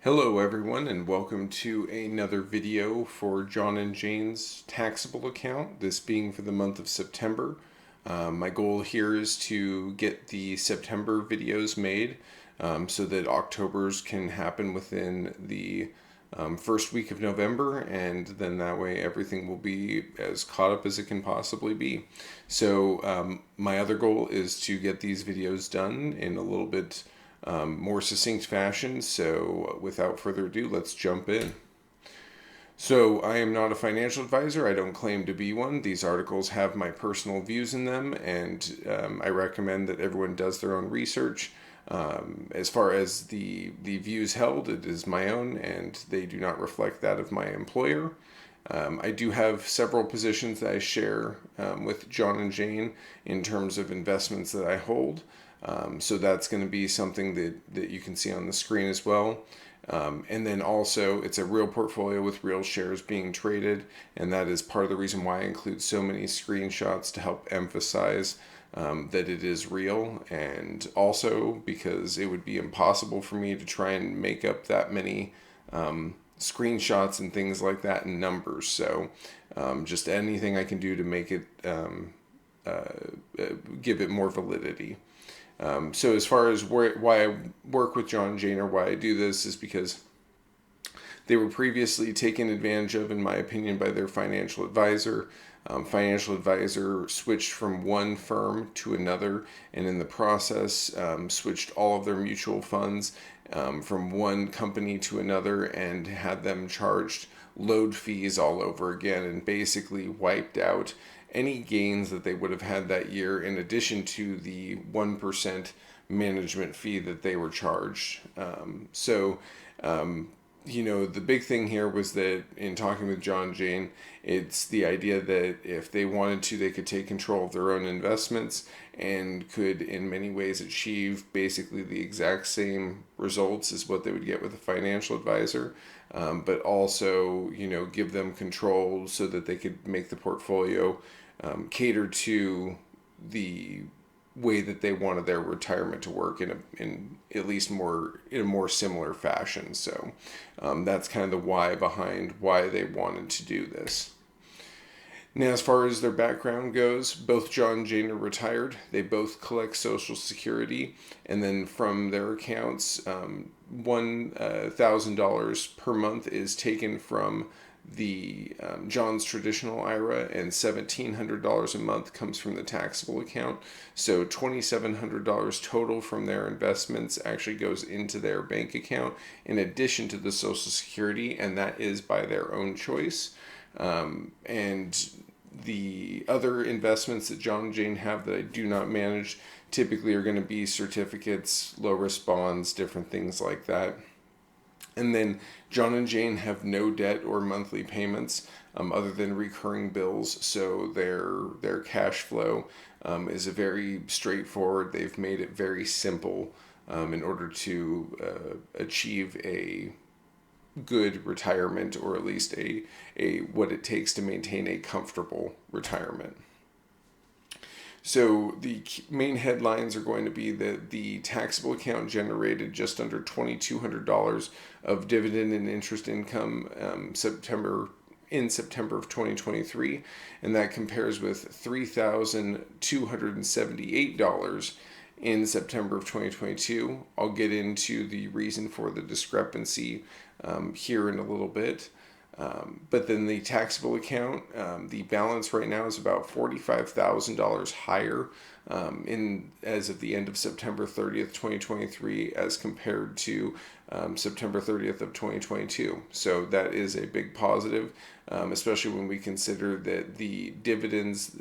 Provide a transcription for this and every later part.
Hello everyone, and welcome to another video for John and Jane's taxable account, this being for the month of September. My goal here is to get the September videos made so that October's can happen within the first week of November, and then that way everything will be as caught up as it can possibly be. So my other goal is to get these videos done in a little bit more succinct fashion. So without further ado, let's jump in. So I am not a financial advisor. I don't claim to be one. These articles have my personal views in them, and I recommend that everyone does their own research. As far as the views held, it is my own, and they do not reflect that of my employer. I do have several positions that I share with John and Jane in terms of investments that I hold. So that's going to be something that you can see on the screen as well. And then also, it's a real portfolio with real shares being traded, and that is part of the reason why I include so many screenshots to help emphasize that it is real, and also because it would be impossible for me to try and make up that many screenshots and things like that in numbers. So just anything I can do to make it give it more validity. So as far as why I work with John and Jane, or why I do this, is because they were previously taken advantage of, in my opinion, by their financial advisor. Financial advisor switched from one firm to another, and in the process switched all of their mutual funds from one company to another, and had them charged load fees all over again, and basically wiped out any gains that they would have had that year, in addition to the 1% management fee that they were charged. The big thing here was that in talking with John and Jane, it's the idea that if they wanted to, they could take control of their own investments and could in many ways achieve basically the exact same results as what they would get with a financial advisor, but also, give them control so that they could make the portfolio cater to the way that they wanted their retirement to work in at least in a more similar fashion. So that's kind of the why behind why they wanted to do this. Now, as far as their background goes, both John and Jane are retired. They both collect Social Security, and then from their accounts, $1,000 per month is taken from the John's traditional IRA, and $1,700 a month comes from the taxable account. So $2,700 total from their investments actually goes into their bank account in addition to the Social Security, and that is by their own choice. And the other investments that John and Jane have that I do not manage typically are going to be certificates, low risk bonds, different things like that. And then John and Jane have no debt or monthly payments other than recurring bills. So their cash flow is a very straightforward. They've made it very simple in order to achieve a good retirement, or at least a what it takes to maintain a comfortable retirement. So the main headlines are going to be that the taxable account generated just under $2,200 of dividend and interest income September of 2023, and that compares with $3,278 in September of 2022. I'll get into the reason for the discrepancy here in a little bit. But then the taxable account, the balance right now is about $45,000 higher as of the end of September 30th, 2023, as compared to September 30th of 2022. So that is a big positive, especially when we consider that the dividends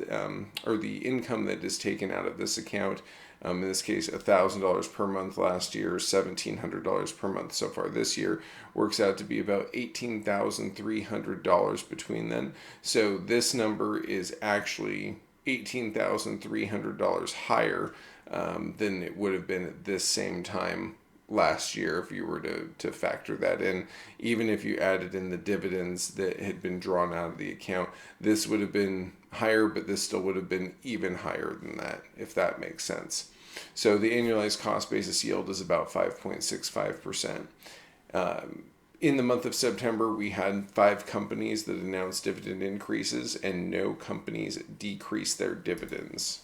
or the income that is taken out of this account, in this case, $1,000 per month last year, $1,700 per month so far this year, works out to be about $18,300 between then. So this number is actually $18,300 higher than it would have been at this same time last year if you were to factor that in. Even if you added in the dividends that had been drawn out of the account, this would have been higher, but this still would have been even higher than that, if that makes sense. So the annualized cost basis yield is about 5.65%. In the month of September, we had 5 companies that announced dividend increases, and no companies decreased their dividends.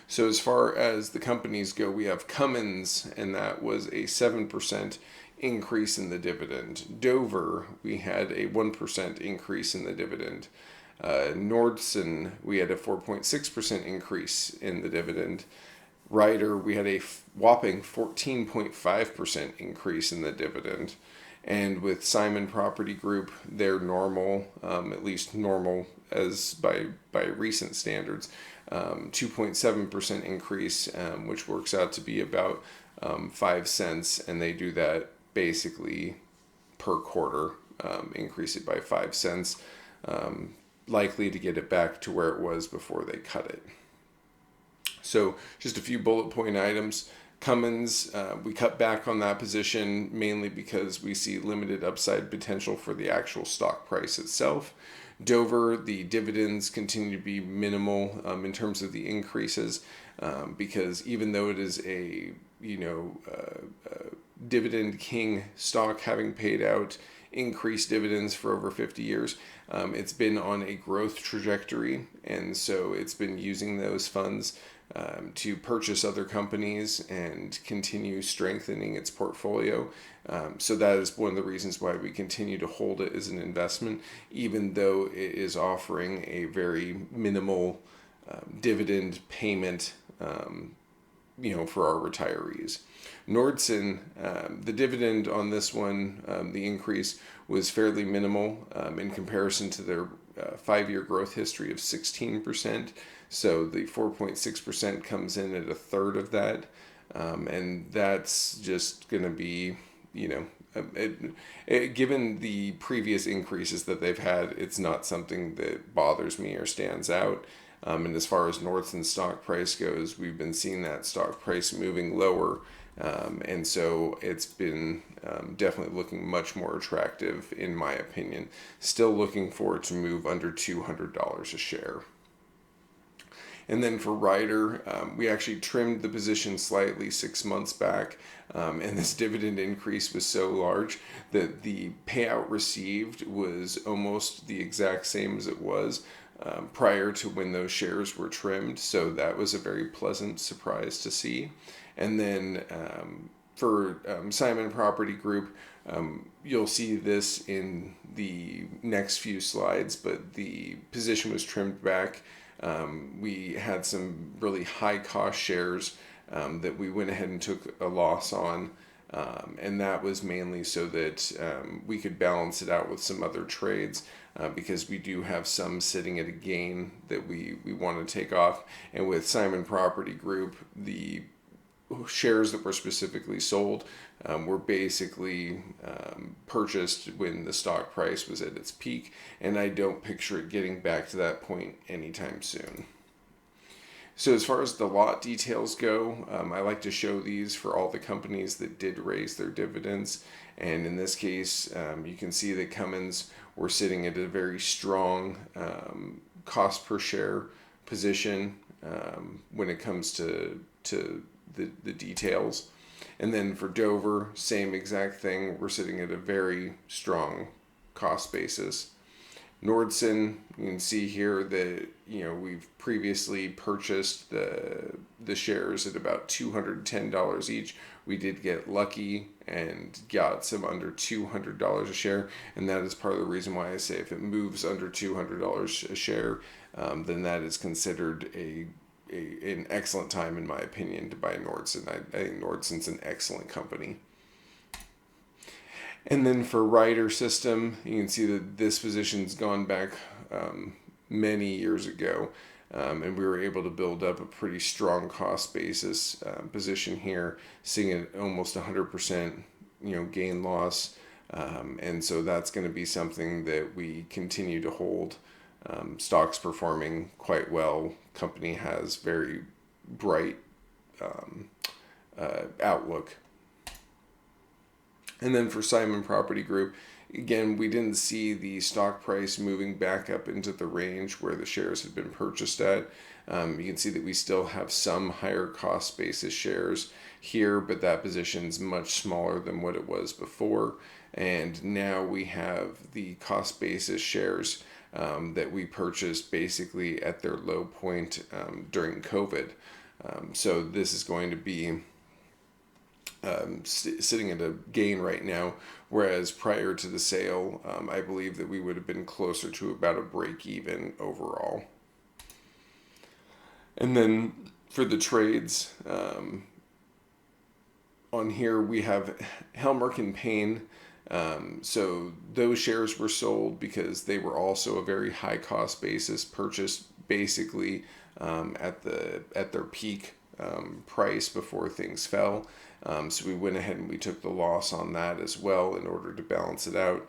So as far as the companies go, we have Cummins, and that was a 7% increase in the dividend. Dover, we had a 1% increase in the dividend. Nordson, we had a 4.6% increase in the dividend. Ryder, we had a whopping 14.5% increase in the dividend. And with Simon Property Group, they're normal, at least normal as by recent standards, 2.7% increase, which works out to be about 5 cents, and they do that basically per quarter, increase it by 5 cents, likely to get it back to where it was before they cut it. So just a few bullet point items. Cummins, we cut back on that position mainly because we see limited upside potential for the actual stock price itself. Dover, the dividends continue to be minimal in terms of the increases, because even though it is a dividend king stock, having paid out increased dividends for over 50 years, it's been on a growth trajectory, and so it's been using those funds to purchase other companies and continue strengthening its portfolio. So that is one of the reasons why we continue to hold it as an investment, even though it is offering a very minimal dividend payment, for our retirees. Nordson, the dividend on this one, the increase was fairly minimal in comparison to their 5-year growth history of 16%. So the 4.6% comes in at a third of that. And that's just going to be, given the previous increases that they've had, it's not something that bothers me or stands out. And as far as Nordson's stock price goes, we've been seeing that stock price moving lower. And so it's been definitely looking much more attractive, in my opinion. Still looking for it to move under $200 a share. And then for Ryder, we actually trimmed the position slightly 6 months back, and this dividend increase was so large that the payout received was almost the exact same as it was prior to when those shares were trimmed. So that was a very pleasant surprise to see. And then for Simon Property Group, you'll see this in the next few slides, but the position was trimmed back. We had some really high cost shares that we went ahead and took a loss on, and that was mainly so that we could balance it out with some other trades, because we do have some sitting at a gain that we want to take off. And with Simon Property Group, the shares that were specifically sold were basically purchased when the stock price was at its peak, and I don't picture it getting back to that point anytime soon. So as far as the lot details go, I like to show these for all the companies that did raise their dividends, and in this case you can see that Cummins were sitting at a very strong cost per share position when it comes to the details. And then for Dover, same exact thing. We're sitting at a very strong cost basis. Nordson, you can see here that we've previously purchased the shares at about $210 each. We did get lucky and got some under $200 a share, and that is part of the reason why I say if it moves under $200 a share, then that is considered an excellent time, in my opinion, to buy Nordson. I think Nordson's an excellent company. And then for Ryder System, you can see that this position's gone back many years ago, and we were able to build up a pretty strong cost basis position here, seeing at almost 100% gain loss, and so that's going to be something that we continue to hold. Stock's performing quite well. Company has very bright outlook. And then for Simon Property Group, again, we didn't see the stock price moving back up into the range where the shares had been purchased at. You can see that we still have some higher cost basis shares here, but that position is much smaller than what it was before. And now we have the cost basis shares that we purchased basically at their low point during COVID. So this is going to be sitting at a gain right now, whereas prior to the sale, I believe that we would have been closer to about a break even overall. And then for the trades, on here we have Helmerich and Payne. So those shares were sold because they were also a very high cost basis, purchased basically at their peak price before things fell. So we went ahead and we took the loss on that as well in order to balance it out.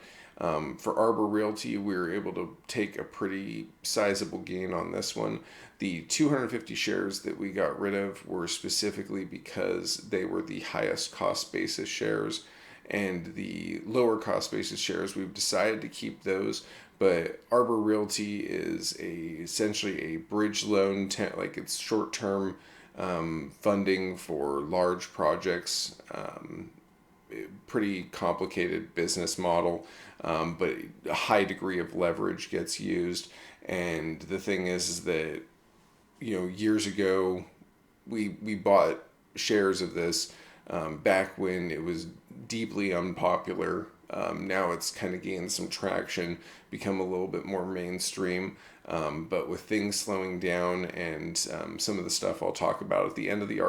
For Arbor Realty, we were able to take a pretty sizable gain on this one. The 250 shares that we got rid of were specifically because they were the highest cost basis shares, and the lower cost basis shares, we've decided to keep those. But Arbor Realty is essentially a bridge loan, like it's short-term funding for large projects. Pretty complicated business model, but a high degree of leverage gets used. And the thing is that, years ago, we bought shares of this back when it was deeply unpopular. Now it's kind of gained some traction, become a little bit more mainstream. But with things slowing down and some of the stuff I'll talk about at the end of the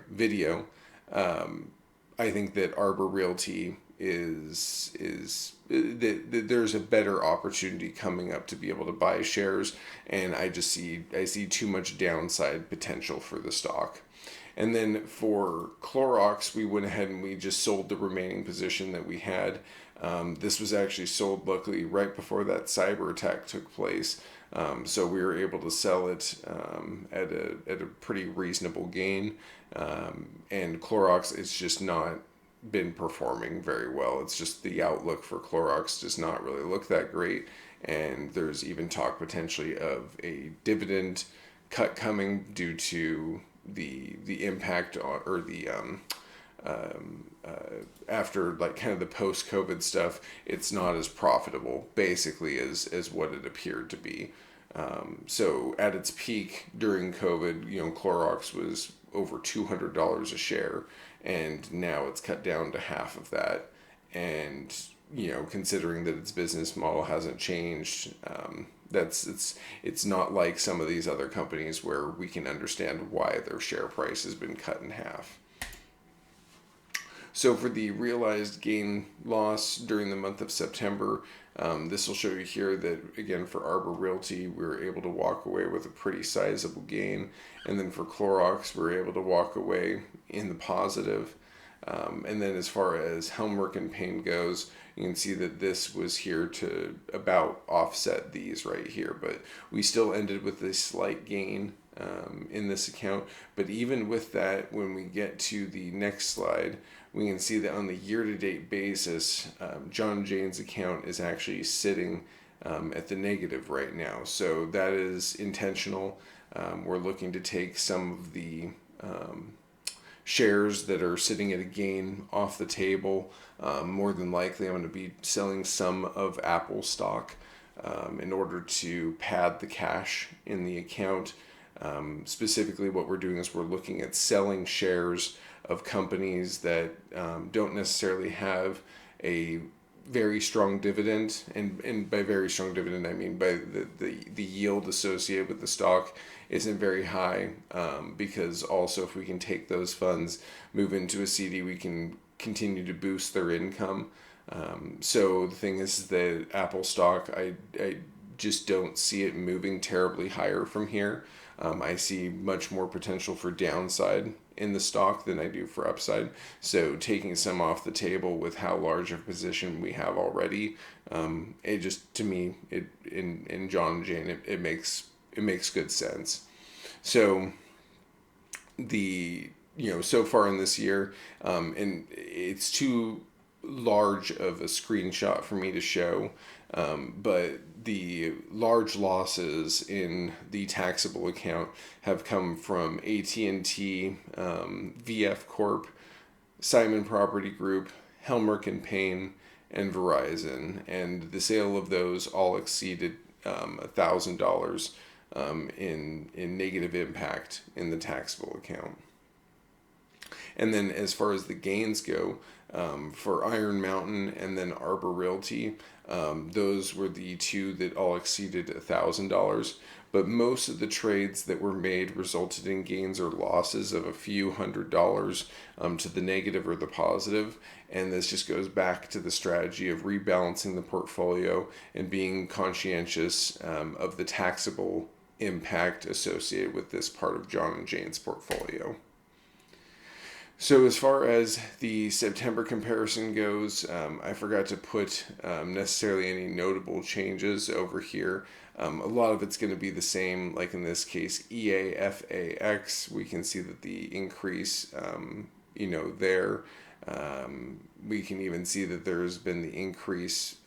video, I think that Arbor Realty is there's a better opportunity coming up to be able to buy shares, and I see too much downside potential for the stock. And then for Clorox, we went ahead and we just sold the remaining position that we had. This was actually sold, luckily, right before that cyber attack took place. So we were able to sell it at a pretty reasonable gain. And Clorox, it's just not been performing very well. It's just the outlook for Clorox does not really look that great. And there's even talk potentially of a dividend cut coming due to the impact on, or the after like kind of the post-COVID stuff, it's not as profitable basically as what it appeared to be. So at its peak during COVID, Clorox was over $200 a share, and now it's cut down to half of that. And considering that its business model hasn't changed, it's not like some of these other companies where we can understand why their share price has been cut in half. So for the realized gain loss during the month of September, this will show you here that, again, for Arbor Realty, we were able to walk away with a pretty sizable gain. And then for Clorox, we were able to walk away in the positive. And then as far as Helmerich and Payne goes, you can see that this was here to about offset these right here. But we still ended with a slight gain in this account. But even with that, when we get to the next slide, we can see that on the year-to-date basis, John Jane's account is actually sitting at the negative right now. So that is intentional. We're looking to take some of the shares that are sitting at a gain off the table. More than likely, I'm going to be selling some of Apple stock in order to pad the cash in the account. Specifically, what we're doing is we're looking at selling shares of companies that don't necessarily have a very strong dividend, and by very strong dividend I mean by the yield associated with the stock isn't very high, because also if we can take those funds, move into a CD, we can continue to boost their income. So the thing is that Apple stock, I just don't see it moving terribly higher from here. I see much more potential for downside in the stock than I do for upside. So taking some off the table with how large a position we have already, it just, to me, in John and Jane, it makes good sense. So the so far in this year, and it's too large of a screenshot for me to show, but the large losses in the taxable account have come from AT&T, VF Corp, Simon Property Group, Helmerich and Payne, and Verizon, and the sale of those all exceeded $1,000 in negative impact in the taxable account. And then as far as the gains go, for Iron Mountain and then Arbor Realty, those were the two that all exceeded $1,000. But most of the trades that were made resulted in gains or losses of a few $100s to the negative or the positive. And this just goes back to the strategy of rebalancing the portfolio and being conscientious of the taxable impact associated with this part of John and Jane's portfolio. So as far as the September comparison goes, I forgot to put necessarily any notable changes over here. A lot of it's going to be the same, like in this case, EAFAX. We can see that the increase, there. We can even see that there's been the increase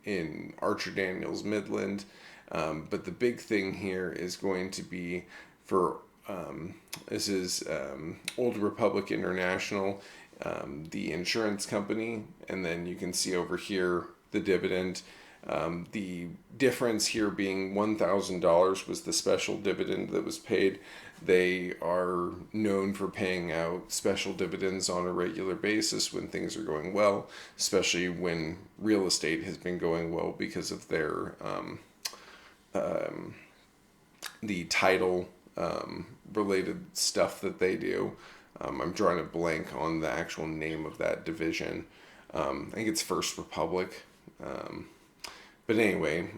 in Archer Daniels Midland. But the big thing here is going to be for this is Old Republic International, the insurance company, and then you can see over here the dividend. The difference here being $1,000 was the special dividend that was paid. They are known for paying out special dividends on a regular basis when things are going well, especially when real estate has been going well because of their the title related stuff that they do. I'm drawing a blank on the actual name of that division. I think it's First Republic. But anyway,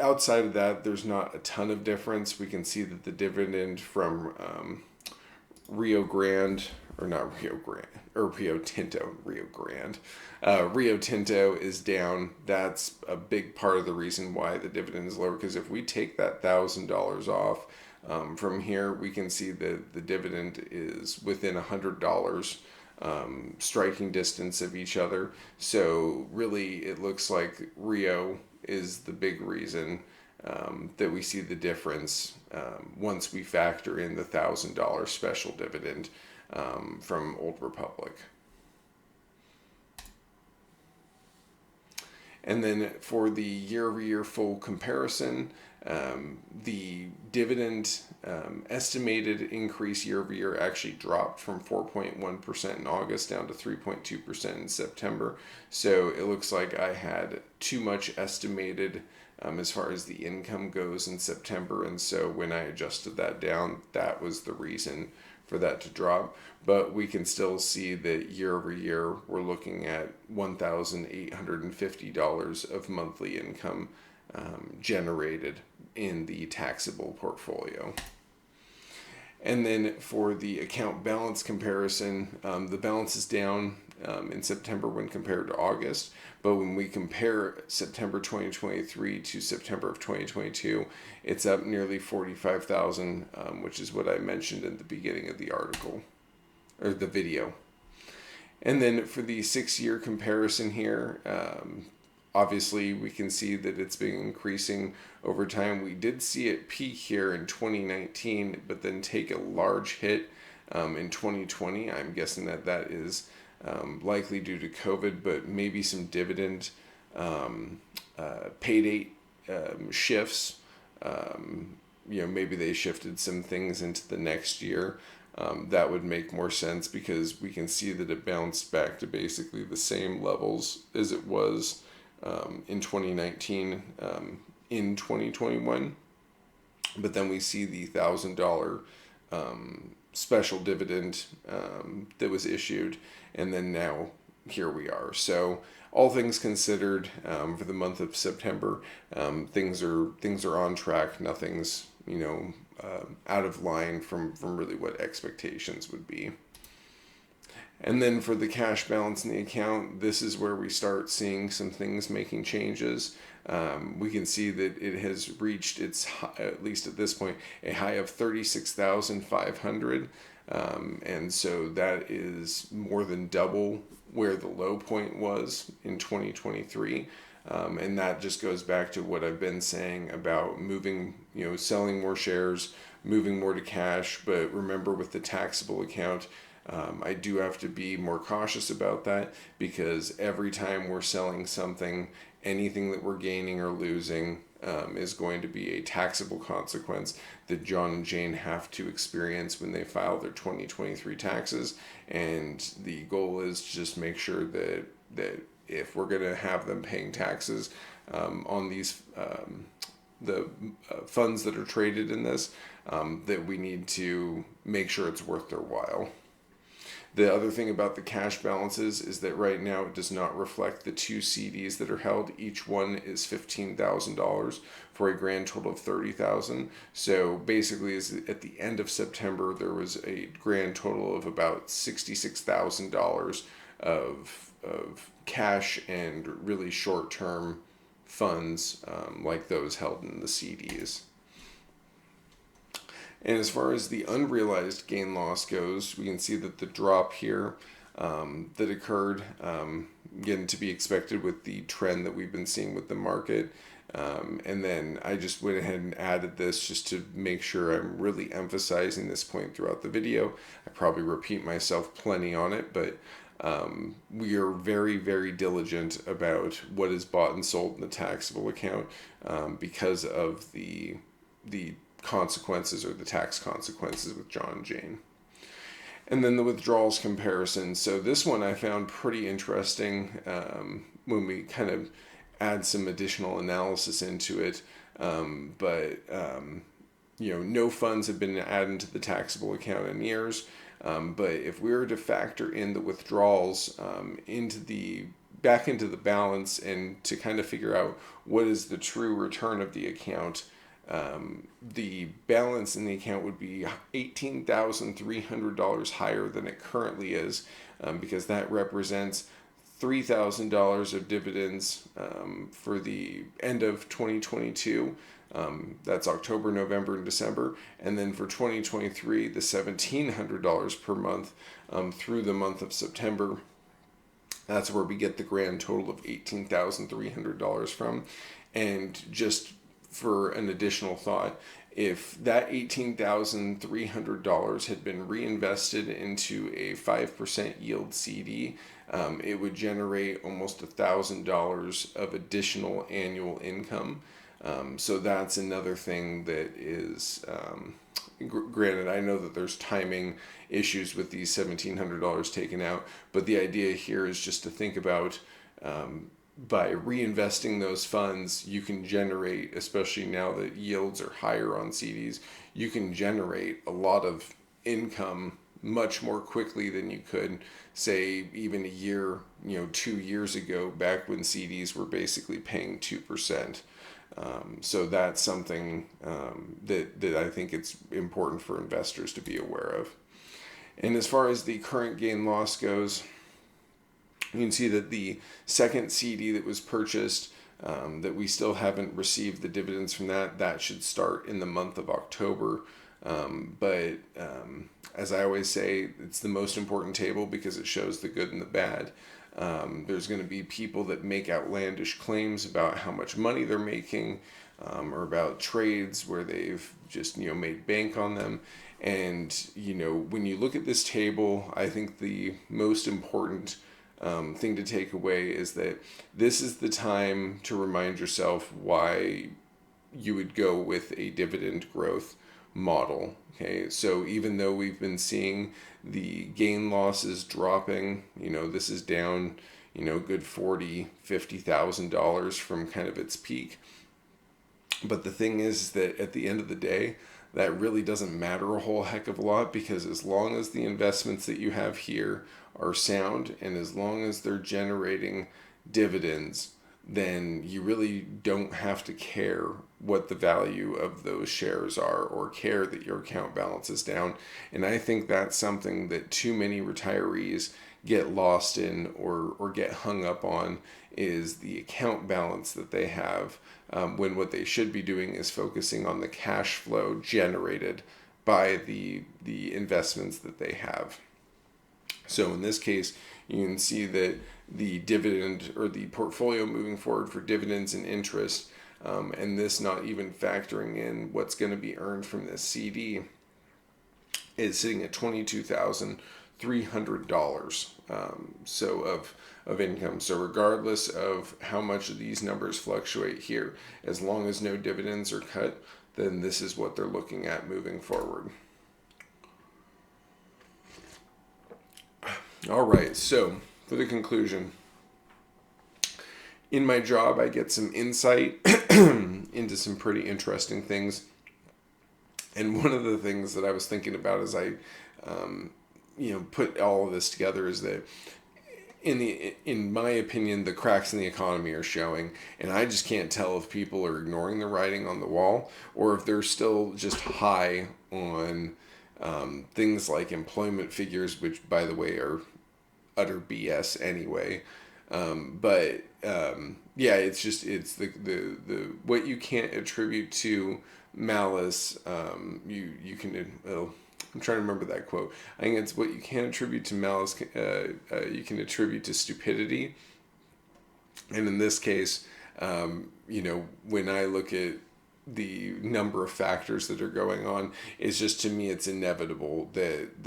outside of that, there's not a ton of difference. We can see that the dividend from Rio Tinto is down. That's a big part of the reason why the dividend is lower, because if we take that $1,000 off from here, we can see that the dividend is within $100, striking distance of each other. So really it looks like Rio is the big reason that we see the difference once we factor in the $1,000 special dividend from Old Republic. And then for the year-over-year full comparison, the dividend estimated increase year-over-year actually dropped from 4.1% in August down to 3.2% in September. So it looks like I had too much estimated as far as the income goes in September, and so when I adjusted that down, that was the reason for that to drop. But we can still see that year over year we're looking at $1,850 of monthly income generated in the taxable portfolio. And then for the account balance comparison, the balance is down in September when compared to August. But when we compare September 2023 to September of 2022, it's up nearly 45,000, which is what I mentioned in the beginning of the article, or the video. And then for the 6-year comparison here, obviously we can see that it's been increasing over time. We did see it peak here in 2019, but then take a large hit in 2020. I'm guessing that is likely due to COVID, but maybe some dividend pay date shifts. Maybe they shifted some things into the next year. That would make more sense because we can see that it bounced back to basically the same levels as it was in 2019 in 2021. But then we see the $1,000 special dividend that was issued, and then now here we are. So all things considered, for the month of September, things are on track. Nothing's out of line from really what expectations would be. And then for the cash balance in the account, this is where we start seeing some things making changes. We can see that it has reached its, at least at this point, a high of 36,500. And so that is more than double where the low point was in 2023. And that just goes back to what I've been saying about moving, selling more shares, moving more to cash. But remember, with the taxable account, I do have to be more cautious about that, because every time we're selling something, anything that we're gaining or losing is going to be a taxable consequence that John and Jane have to experience when they file their 2023 taxes. And the goal is to just make sure that if we're going to have them paying taxes on these the funds that are traded in this, that we need to make sure it's worth their while. The other thing about the cash balances is that right now it does not reflect the 2 CDs that are held. Each one is $15,000 for a grand total of $30,000. So basically, at the end of September, there was a grand total of about $66,000 of cash and really short-term funds like those held in the CDs. And as far as the unrealized gain loss goes, we can see that the drop here that occurred, again, to be expected with the trend that we've been seeing with the market. And then I just went ahead and added this just to make sure I'm really emphasizing this point throughout the video. I probably repeat myself plenty on it, but we are very, very diligent about what is bought and sold in the taxable account because of the consequences, or the tax consequences, with John and Jane. And then the withdrawals comparison. So this one I found pretty interesting when we kind of add some additional analysis into it. No funds have been added to the taxable account in years. But if we were to factor in the withdrawals back into the balance, and to kind of figure out what is the true return of the account, the balance in the account would be $18,300 higher than it currently is, because that represents $3,000 of dividends for the end of 2022. That's October, November, and December. And then for 2023, the $1,700 per month through the month of September. That's where we get the grand total of $18,300 from. And just for an additional thought, if that $18,300 had been reinvested into a 5% yield CD, it would generate almost $1,000 of additional annual income. So that's another thing that is, granted, I know that there's timing issues with these $1,700 taken out, but the idea here is just to think about, by reinvesting those funds, you can generate, especially now that yields are higher on CDs, you can generate a lot of income much more quickly than you could, say, even a year, 2 years ago, back when CDs were basically paying 2%. So that's something that I think it's important for investors to be aware of. And as far as the current gain loss goes, you can see that the second CD that was purchased, that we still haven't received the dividends from that should start in the month of October. But as I always say, it's the most important table because it shows the good and the bad. There's going to be people that make outlandish claims about how much money they're making, or about trades where they've just made bank on them. And when you look at this table, I think the most important thing to take away is that this is the time to remind yourself why you would go with a dividend growth model. Okay, so even though we've been seeing the gain losses dropping, this is down, good $40,000-$50,000 from kind of its peak. But the thing is that at the end of the day, that really doesn't matter a whole heck of a lot, because as long as the investments that you have here are sound, and as long as they're generating dividends, then you really don't have to care what the value of those shares are, or care that your account balance is down. And I think that's something that too many retirees get lost in, or get hung up on, is the account balance that they have, when what they should be doing is focusing on the cash flow generated by the investments that they have. So in this case, you can see that the dividend, or the portfolio moving forward for dividends and interest, and this not even factoring in what's going to be earned from this CD, is sitting at $22,300. So of income. So regardless of how much of these numbers fluctuate here, as long as no dividends are cut, then this is what they're looking at moving forward. All right, so for the conclusion, in my job, I get some insight into some pretty interesting things. And one of the things that I was thinking about as I, put all of this together, is that in my opinion, the cracks in the economy are showing, and I just can't tell if people are ignoring the writing on the wall, or if they're still just high on things like employment figures, which, by the way, are utter BS anyway. It's the what you can't attribute to malice, you can. I'm trying to remember that quote. I think it's what you can't attribute to malice, you can attribute to stupidity. And in this case, when I look at the number of factors that are going on, it's just, to me, it's inevitable that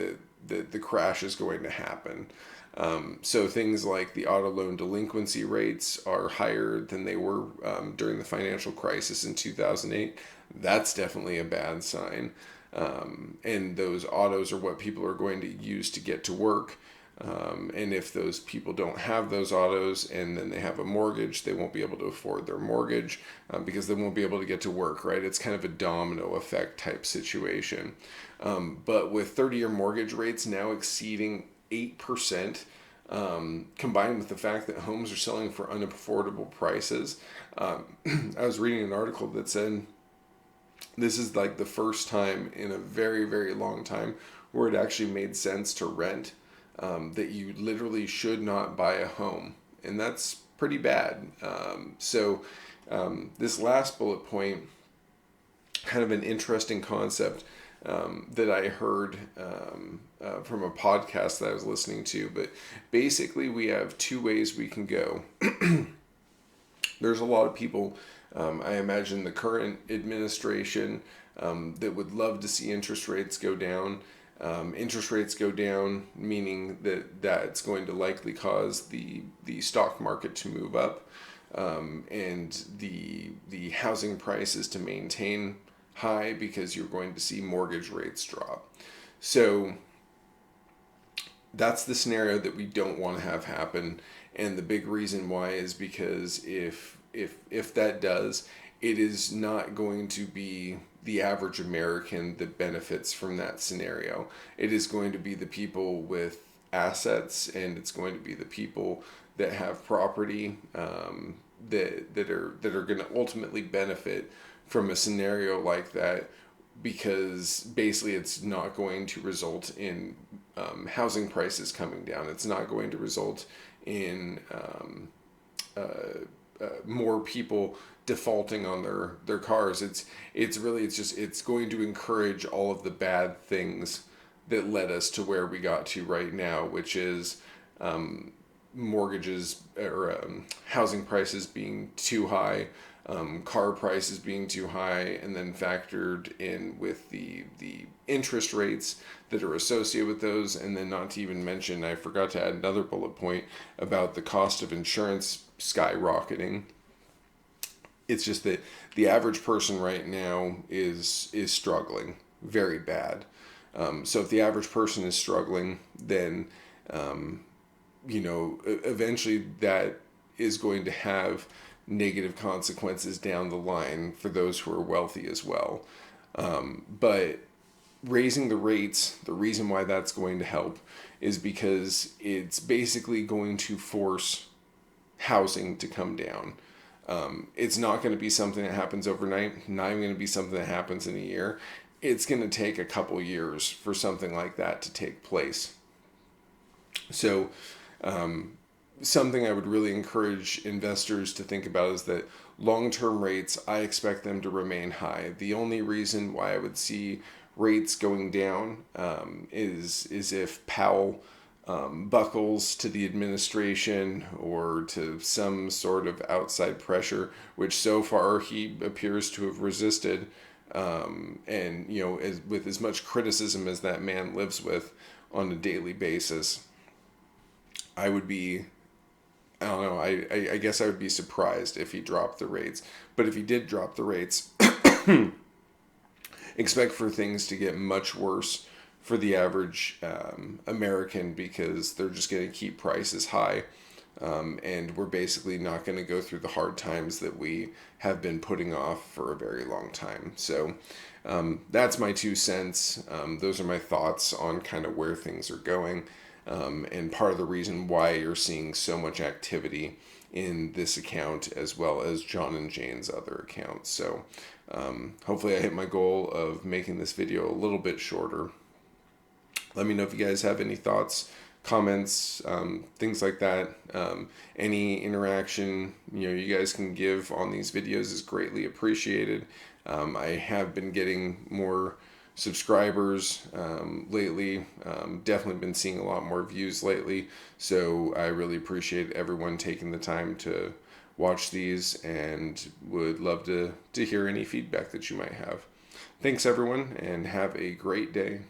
the crash is going to happen. So things like the auto loan delinquency rates are higher than they were during the financial crisis in 2008. That's definitely a bad sign. And those autos are what people are going to use to get to work. And if those people don't have those autos, and then they have a mortgage, they won't be able to afford their mortgage, because they won't be able to get to work, right? It's kind of a domino effect type situation. But with 30-year mortgage rates now exceeding 8%, combined with the fact that homes are selling for unaffordable prices. I was reading an article that said this is like the first time in a very, very long time where it actually made sense to rent, that you literally should not buy a home. And that's pretty bad. This last bullet point, kind of an interesting concept that I heard from a podcast that I was listening to. But basically, we have two ways we can go. There's a lot of people, I imagine the current administration, that would love to see interest rates go down. Interest rates go down, meaning that it's going to likely cause the stock market to move up, and the housing prices to maintain high, because you're going to see mortgage rates drop. So that's the scenario that we don't want to have happen. And the big reason why is because if that does, it is not going to be the average American that benefits from that scenario. It is going to be the people with assets, and it's going to be the people that have property, that are going to ultimately benefit from a scenario like that, because basically it's not going to result in housing prices coming down. It's not going to result in more people defaulting on their cars. It's going to encourage all of the bad things that led us to where we got to right now, which is mortgages, or housing prices being too high, car prices being too high, and then factored in with the interest rates that are associated with those. And then, not to even mention, I forgot to add another bullet point about the cost of insurance skyrocketing. It's just that the average person right now is struggling very bad. So if the average person is struggling, then eventually that is going to have negative consequences down the line for those who are wealthy as well. But raising the rates, the reason why that's going to help is because it's basically going to force housing to come down. It's not going to be something that happens overnight, not even going to be something that happens in a year. It's going to take a couple years for something like that to take place. So, something I would really encourage investors to think about is that long-term rates, I expect them to remain high. The only reason why I would see rates going down is if Powell buckles to the administration or to some sort of outside pressure, which so far he appears to have resisted. And with as much criticism as that man lives with on a daily basis, I would be, I don't know, I guess I would be surprised if he dropped the rates. But if he did drop the rates, expect for things to get much worse for the average American, because they're just going to keep prices high. And we're basically not going to go through the hard times that we have been putting off for a very long time. So that's my 2 cents. Those are my thoughts on kind of where things are going. And part of the reason why you're seeing so much activity in this account as well as John and Jane's other accounts. So hopefully I hit my goal of making this video a little bit shorter. Let me know if you guys have any thoughts, comments, things like that. Any interaction you guys can give on these videos is greatly appreciated. I have been getting more subscribers lately. Definitely been seeing a lot more views lately, so I really appreciate everyone taking the time to watch these, and would love to hear any feedback that you might have. Thanks everyone, and have a great day.